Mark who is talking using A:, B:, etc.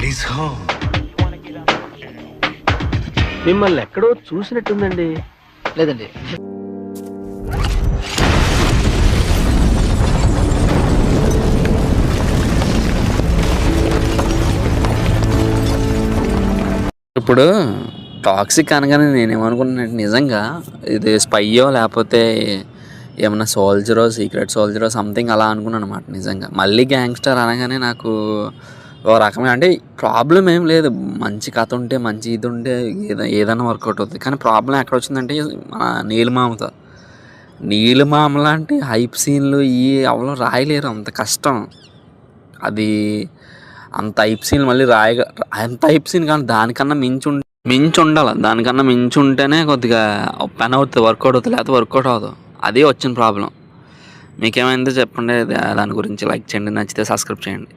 A: He's home.
B: మిమ్మల్ని ఎక్కడో చూసినట్టుందండి.
C: లేదండి. ఇప్పుడు టాక్సిక్ అనగానే నేనేమనుకుంటున్నాను, నిజంగా ఇది స్పైయో లేకపోతే ఏమన్నా సోల్జరో, సీక్రెట్ సోల్జరో సంథింగ్ అలా అనుకున్నాను అనమాట. నిజంగా మళ్ళీ గ్యాంగ్స్టర్ అనగానే నాకు ఓ రకమైన, అంటే ప్రాబ్లం ఏం లేదు, మంచి కథ ఉంటే, మంచి ఇది ఉంటే ఏదైనా వర్కౌట్ అవుతుంది. కానీ ప్రాబ్లం ఎక్కడ వచ్చిందంటే మన నీలిమామతో. నీలిమామ లాంటి హైప్ సీన్లు ఎవరు రాయలేరు, అంత కష్టం అది. అంత హైప్ సీన్ మళ్ళీ అంత హైప్ సీన్ కానీ దానికన్నా మించి ఉండాలి. దానికన్నా మించి ఉంటేనే కొద్దిగా పని అవుతుంది, వర్కౌట్ అవుతుంది, లేకపోతే వర్కౌట్ అవ్వదు. అదే వచ్చిన ప్రాబ్లం. మీకేమైందో చెప్పండి, దాని గురించి లైక్ చేయండి, నచ్చితే సబ్స్క్రైబ్ చేయండి.